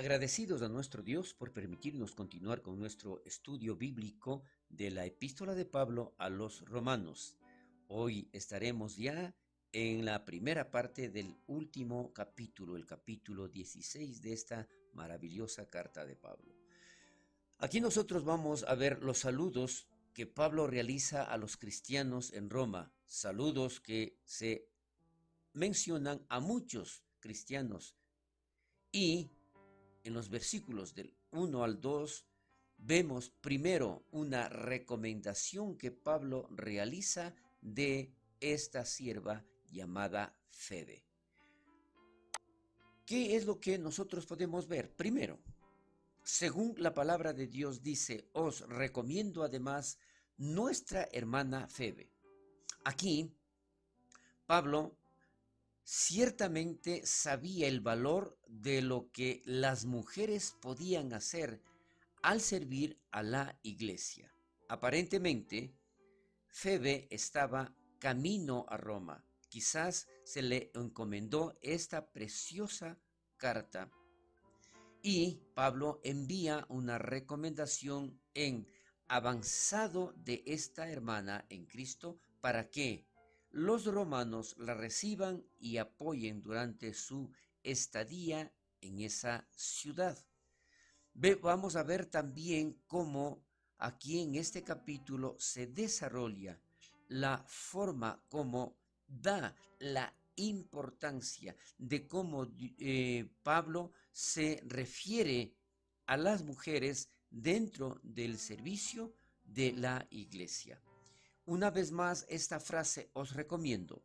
Agradecidos a nuestro Dios por permitirnos continuar con nuestro estudio bíblico de la epístola de Pablo a los romanos. Hoy estaremos ya en la primera parte del último capítulo, el capítulo 16 de esta maravillosa carta de Pablo. Aquí nosotros vamos a ver los saludos que Pablo realiza a los cristianos en Roma, saludos que se mencionan a muchos cristianos y en los versículos del 1 al 2 vemos primero una recomendación que Pablo realiza de esta sierva llamada Febe. ¿Qué es lo que nosotros podemos ver? Primero, según la palabra de Dios dice, os recomiendo además nuestra hermana Febe. Aquí, Pablo ciertamente sabía el valor de lo que las mujeres podían hacer al servir a la iglesia. Aparentemente, Febe estaba camino a Roma. Quizás se le encomendó esta preciosa carta y Pablo envía una recomendación en avanzado de esta hermana en Cristo para que los romanos la reciban y apoyen durante su estadía en esa ciudad. Vamos a ver también cómo aquí en este capítulo se desarrolla la forma como da la importancia de cómo Pablo se refiere a las mujeres dentro del servicio de la iglesia. Una vez más, esta frase os recomiendo.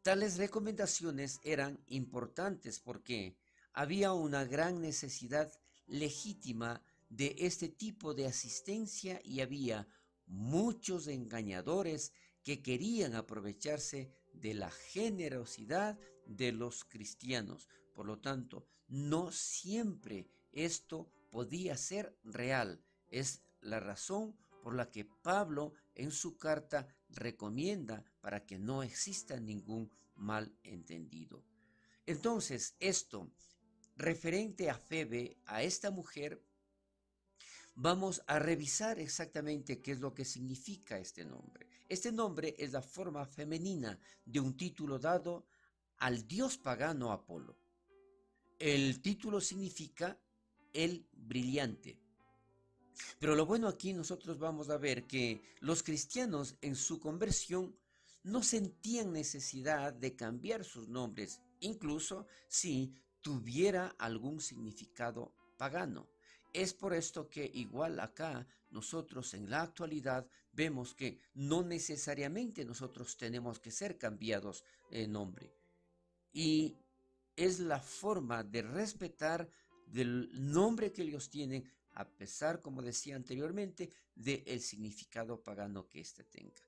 Tales recomendaciones eran importantes porque había una gran necesidad legítima de este tipo de asistencia y había muchos engañadores que querían aprovecharse de la generosidad de los cristianos. Por lo tanto, no siempre esto podía ser real. Es la razón por la que Pablo en su carta recomienda para que no exista ningún malentendido. Entonces, esto referente a Febe, a esta mujer, vamos a revisar exactamente qué es lo que significa este nombre. Este nombre es la forma femenina de un título dado al dios pagano Apolo. El título significa el brillante. Pero lo bueno aquí nosotros vamos a ver que los cristianos en su conversión no sentían necesidad de cambiar sus nombres, incluso si tuviera algún significado pagano. Es por esto que igual acá nosotros en la actualidad vemos que no necesariamente nosotros tenemos que ser cambiados de nombre. Y es la forma de respetar del nombre que ellos tienen, a pesar, como decía anteriormente, del significado pagano que éste tenga.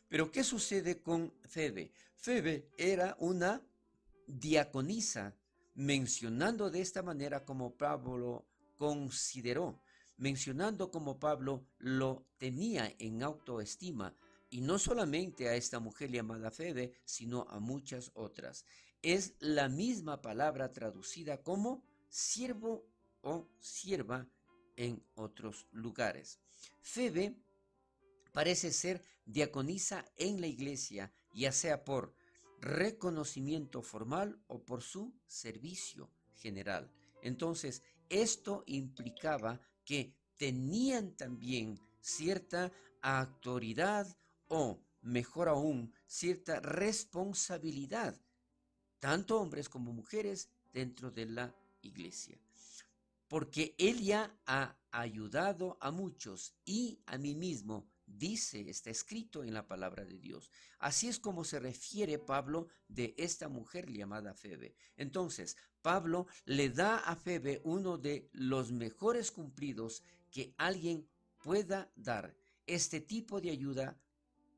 Pero ¿qué sucede con Febe? Febe era una diaconisa, mencionando de esta manera como Pablo lo consideró, mencionando como Pablo lo tenía en autoestima, y no solamente a esta mujer llamada Febe, sino a muchas otras. Es la misma palabra traducida como siervo o sierva en otros lugares. Febe parece ser diaconisa en la iglesia, ya sea por reconocimiento formal o por su servicio general. Entonces, esto implicaba que tenían también cierta autoridad o, mejor aún, cierta responsabilidad, tanto hombres como mujeres, dentro de la iglesia. Porque Él ya ha ayudado a muchos y a mí mismo, dice, está escrito en la palabra de Dios. Así es como se refiere Pablo de esta mujer llamada Febe. Entonces, Pablo le da a Febe uno de los mejores cumplidos que alguien pueda dar. Este tipo de ayuda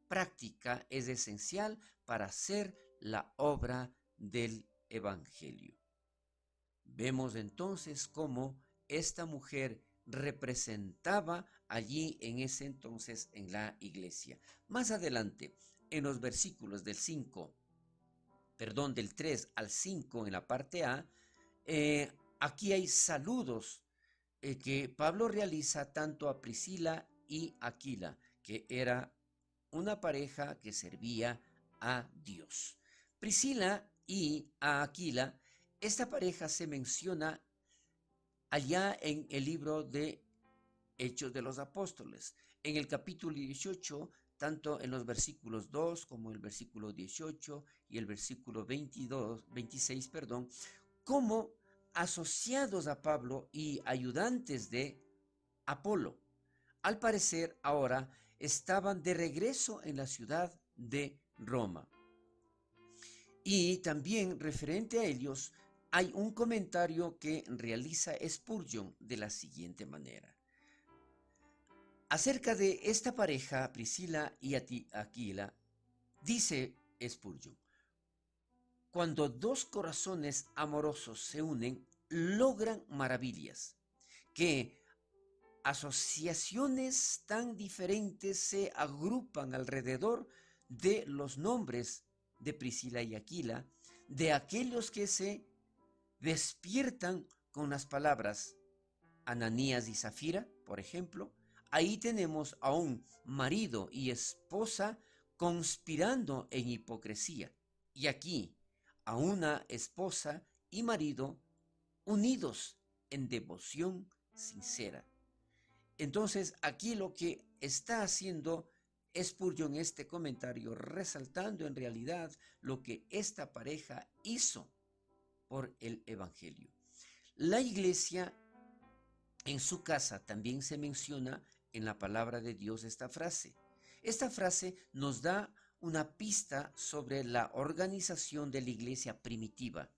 práctica es esencial para hacer la obra del Evangelio. Vemos entonces cómo esta mujer representaba allí en ese entonces en la iglesia. Más adelante, en los versículos del 3 al 5 en la parte A, aquí hay saludos que Pablo realiza tanto a Priscila y Aquila, que era una pareja que servía a Dios. Priscila y a Aquila, esta pareja se menciona allá en el libro de Hechos de los Apóstoles, en el capítulo 18, tanto en los versículos 2 como el versículo 18 y el versículo 26, perdón, como asociados a Pablo y ayudantes de Apolo. Al parecer, ahora estaban de regreso en la ciudad de Roma. Y también referente a ellos, hay un comentario que realiza Spurgeon de la siguiente manera. Acerca de esta pareja, Priscila y Aquila, dice Spurgeon, cuando dos corazones amorosos se unen, logran maravillas, que asociaciones tan diferentes se agrupan alrededor de los nombres de Priscila y Aquila, de aquellos que se despiertan con las palabras Ananías y Zafira, por ejemplo. Ahí tenemos a un marido y esposa conspirando en hipocresía. Y aquí a una esposa y marido unidos en devoción sincera. Entonces, aquí lo que está haciendo Spurgeon en este comentario, resaltando en realidad lo que esta pareja hizo por el Evangelio. La iglesia en su casa también se menciona en la palabra de Dios esta frase. Esta frase nos da una pista sobre la organización de la iglesia primitiva,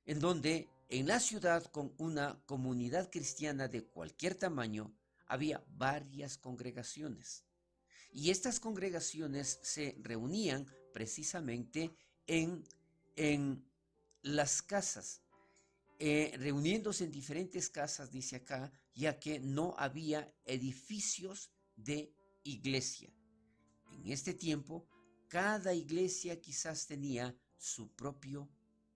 en donde en la ciudad con una comunidad cristiana de cualquier tamaño había varias congregaciones. Y estas congregaciones se reunían precisamente en las casas, reuniéndose en diferentes casas, dice acá, ya que no había edificios de iglesia. En este tiempo, cada iglesia quizás tenía su propio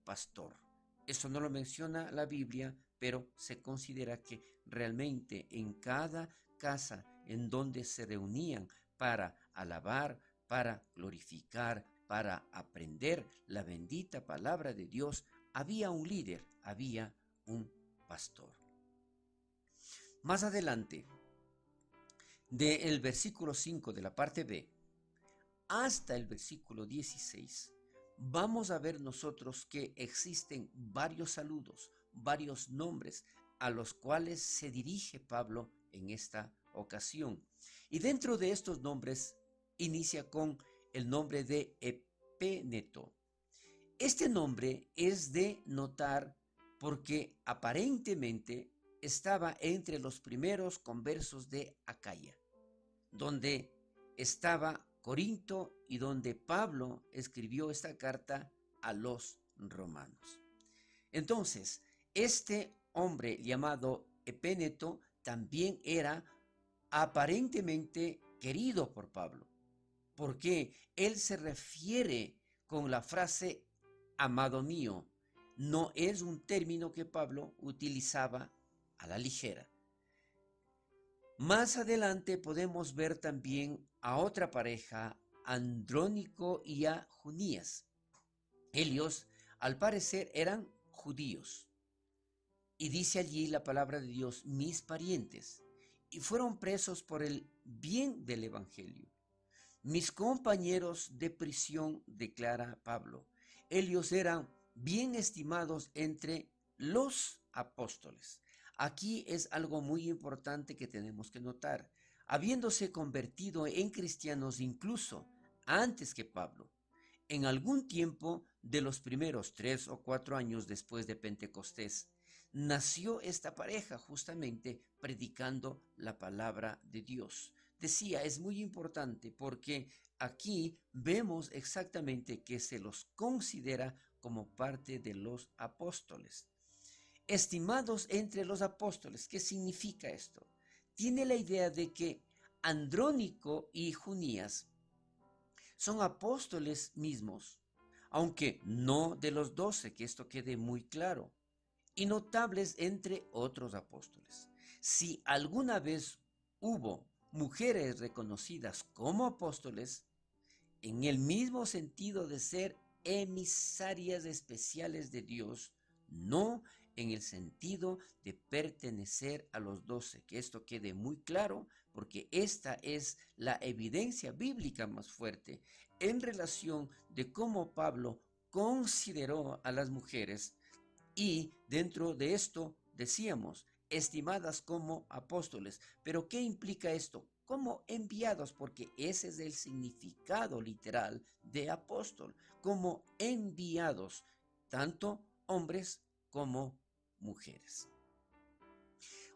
pastor. Eso no lo menciona la Biblia, pero se considera que realmente en cada casa en donde se reunían para alabar, para glorificar, para aprender la bendita palabra de Dios, había un líder, había un pastor. Más adelante, del versículo 5 de la parte B hasta el versículo 16, vamos a ver nosotros que existen varios saludos, varios nombres a los cuales se dirige Pablo en esta ocasión. Y dentro de estos nombres inicia con el nombre de Epéneto. Este nombre es de notar porque aparentemente estaba entre los primeros conversos de Acaya, donde estaba Corinto y donde Pablo escribió esta carta a los romanos. Entonces, este hombre llamado Epéneto también era aparentemente querido por Pablo, porque él se refiere con la frase amado mío. No es un término que Pablo utilizaba a la ligera. Más adelante podemos ver también a otra pareja, Andrónico y a Junías. Ellos, al parecer, eran judíos. Y dice allí la palabra de Dios, mis parientes, y fueron presos por el bien del Evangelio. Mis compañeros de prisión, declara Pablo, ellos eran bien estimados entre los apóstoles. Aquí es algo muy importante que tenemos que notar. Habiéndose convertido en cristianos incluso antes que Pablo, en algún tiempo de los primeros 3 o 4 años después de Pentecostés, nació esta pareja justamente predicando la palabra de Dios. Decía, es muy importante porque aquí vemos exactamente que se los considera como parte de los apóstoles. Estimados entre los apóstoles, ¿qué significa esto? Tiene la idea de que Andrónico y Junías son apóstoles mismos, aunque no de los 12, que esto quede muy claro. y notables entre otros apóstoles. Si alguna vez hubo mujeres reconocidas como apóstoles, en el mismo sentido de ser emisarias especiales de Dios, no en el sentido de pertenecer a los 12, que esto quede muy claro, porque esta es la evidencia bíblica más fuerte en relación de cómo Pablo consideró a las mujeres y dentro de esto decíamos, estimadas como apóstoles. Pero ¿qué implica esto? Como enviados, porque ese es el significado literal de apóstol, como enviados, tanto hombres como mujeres.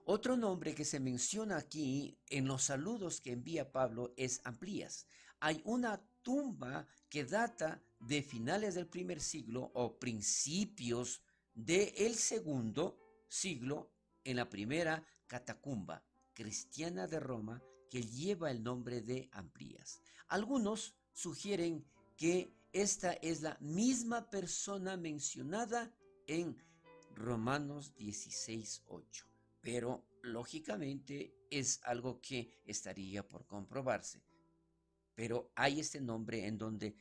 Otro nombre que se menciona aquí en los saludos que envía Pablo es Amplías. Hay una tumba que data de finales del primer siglo o principios del segundo siglo en la primera catacumba cristiana de Roma que lleva el nombre de Amplías. Algunos sugieren que esta es la misma persona mencionada en Romanos 16:8, pero lógicamente es algo que estaría por comprobarse. Pero hay este nombre en donde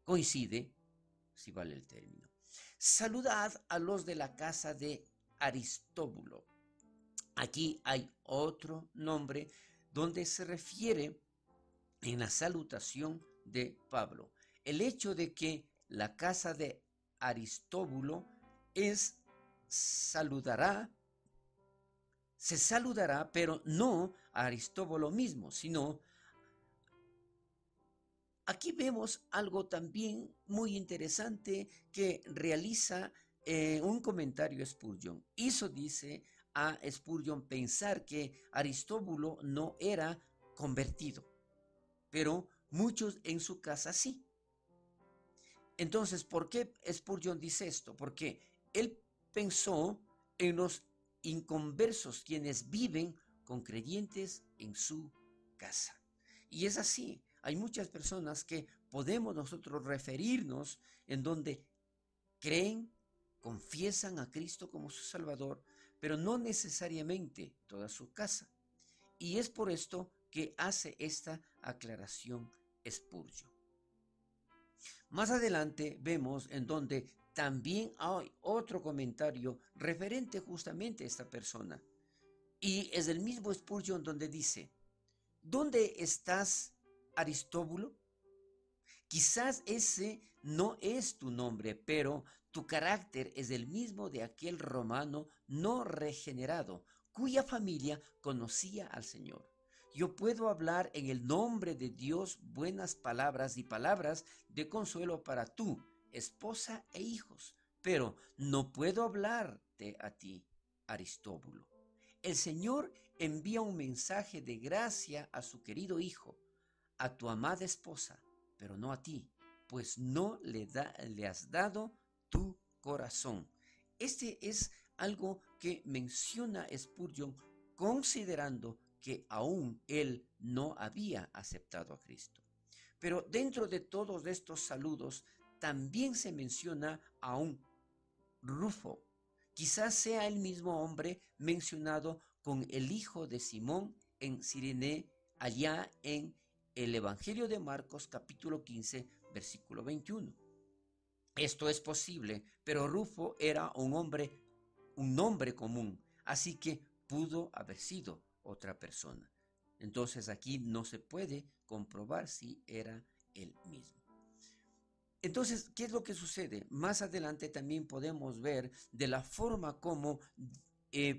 coincide, si vale el término. Saludad a los de la casa de Aristóbulo. Aquí hay otro nombre donde se refiere en la salutación de Pablo. El hecho de que la casa de Aristóbulo es saludará, se saludará, pero no a Aristóbulo mismo, sino aquí vemos algo también muy interesante que realiza un comentario Spurgeon. Hizo, dice, a Spurgeon pensar que Aristóbulo no era convertido, pero muchos en su casa sí. Entonces, ¿por qué Spurgeon dice esto? Porque él pensó en los inconversos, quienes viven con creyentes en su casa. Y es así. Hay muchas personas que podemos nosotros referirnos en donde creen, confiesan a Cristo como su Salvador, pero no necesariamente toda su casa. Y es por esto que hace esta aclaración Spurgeon. Más adelante vemos en donde también hay otro comentario referente justamente a esta persona. Y es el mismo Spurgeon donde dice, ¿dónde estás, Aristóbulo? Quizás ese no es tu nombre, pero tu carácter es el mismo de aquel romano no regenerado, cuya familia conocía al Señor. Yo puedo hablar en el nombre de Dios buenas palabras y palabras de consuelo para tú, esposa e hijos, pero no puedo hablarte a ti, Aristóbulo. El Señor envía un mensaje de gracia a su querido hijo, a tu amada esposa, pero no a ti, pues no le has dado tu corazón. Este es algo que menciona Spurgeon considerando que aún él no había aceptado a Cristo. Pero dentro de todos estos saludos también se menciona a un Rufo. Quizás sea el mismo hombre mencionado con el hijo de Simón en Cirene, allá en el Evangelio de Marcos capítulo 15, versículo 21. Esto es posible, pero Rufo era un nombre común, así que pudo haber sido otra persona. Entonces aquí no se puede comprobar si era el mismo. Entonces, ¿qué es lo que sucede? Más adelante también podemos ver de la forma como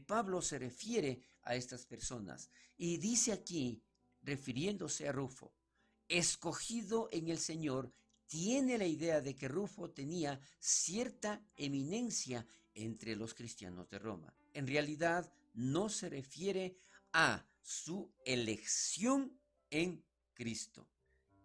Pablo se refiere a estas personas. Y dice aquí, refiriéndose a Rufo, escogido en el Señor, tiene la idea de que Rufo tenía cierta eminencia entre los cristianos de Roma. En realidad, no se refiere a su elección en Cristo.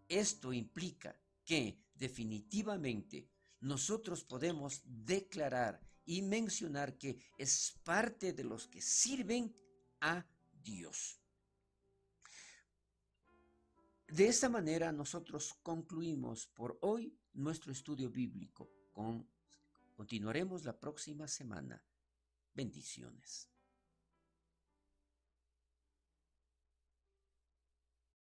Esto implica que definitivamente nosotros podemos declarar y mencionar que es parte de los que sirven a Dios. De esta manera nosotros concluimos por hoy nuestro estudio bíblico con Continuaremos la próxima semana. Bendiciones.